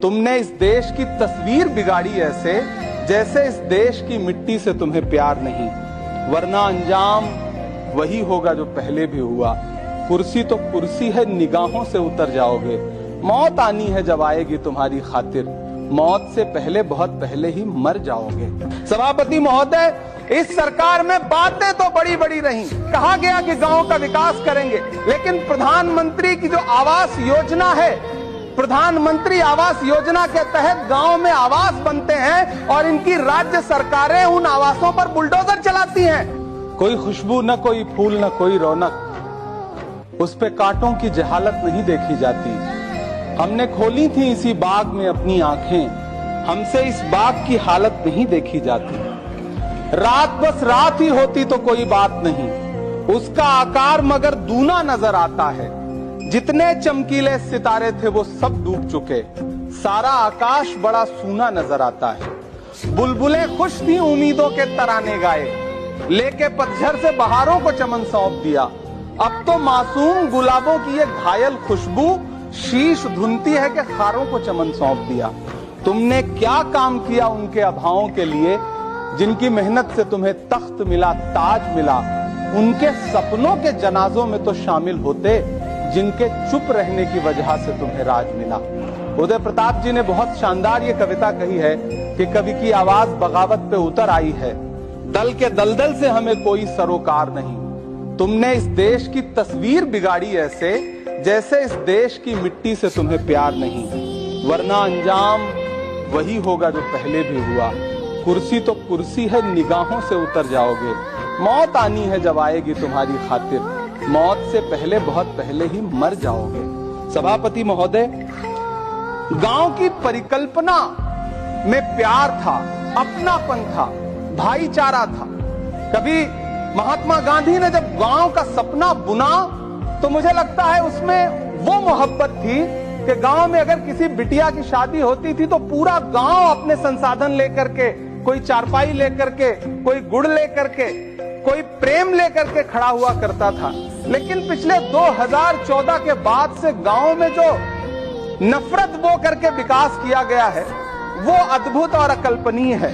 तुमने इस देश की तस्वीर बिगाड़ी ऐसे जैसे इस देश की मिट्टी से तुम्हें प्यार नहीं, वरना अंजाम वही होगा जो पहले भी हुआ। कुर्सी तो कुर्सी है, निगाहों से उतर जाओगे। मौत आनी है जब आएगी तुम्हारी खातिर, मौत से पहले बहुत पहले ही मर जाओगे। सभापति महोदय, इस सरकार में बातें तो बड़ी बड़ी रही, कहा गया कि गांव का विकास करेंगे, लेकिन प्रधानमंत्री की जो आवास योजना है, प्रधानमंत्री आवास योजना के तहत गांव में आवास बनते हैं और इनकी राज्य सरकारें उन आवासों पर बुलडोजर चलाती हैं। कोई खुशबू न कोई फूल न कोई रौनक, उस पे कांटों की जहालत नहीं देखी जाती। हमने खोली थी इसी बाग में अपनी आंखें, हमसे इस बाग की हालत नहीं देखी जाती। रात बस रात ही होती तो कोई बात नहीं, उसका आकार मगर दूना नजर आता है। जितने चमकीले सितारे थे वो सब डूब चुके, सारा आकाश बड़ा सूना नजर आता है। बुलबुलें खुश थी उम्मीदों के तराने गाए, लेके पतझड़ से बहारों को चमन सौंप दिया। अब तो मासूम गुलाबों की ये घायल खुशबू शीश धुनती है कि खारों को चमन सौंप दिया। तुमने क्या काम किया उनके अभावों के लिए, जिनकी मेहनत से तुम्हें तख्त मिला, ताज मिला। उनके सपनों के जनाजों में तो शामिल होते, जिनके चुप रहने की वजह से तुम्हें राज मिला। उदय प्रताप जी ने बहुत शानदार ये कविता कही है कि कवि की आवाज बगावत पे उतर आई है, दल के दलदल से हमें कोई सरोकार नहीं। तुमने इस देश की तस्वीर बिगाड़ी ऐसे जैसे इस देश की मिट्टी से तुम्हें प्यार नहीं, वरना अंजाम वही होगा जो पहले भी हुआ। कुर्सी तो कुर्सी है, निगाहों से उतर जाओगे। मौत आनी है जब आएगी तुम्हारी खातिर, मौत से पहले बहुत पहले ही मर जाओगे। सभापति महोदय, गांव की परिकल्पना में प्यार था, अपनापन था, भाईचारा था। कभी महात्मा गांधी ने जब गांव का सपना बुना तो मुझे लगता है उसमें वो मोहब्बत थी कि गांव में अगर किसी बिटिया की शादी होती थी तो पूरा गांव अपने संसाधन लेकर के, कोई चारपाई लेकर के, कोई गुड़ लेकर के, कोई प्रेम लेकर के खड़ा हुआ करता था। लेकिन पिछले 2014 के बाद से गांव में जो नफरत बो करके विकास किया गया है वो अद्भुत और अकल्पनीय है।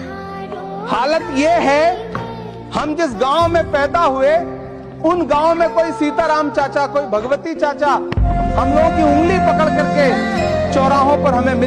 हालत ये है, हम जिस गांव में पैदा हुए उन गांव में कोई सीताराम चाचा, कोई भगवती चाचा हम लोगों की उंगली पकड़ करके चौराहों पर हमें मिल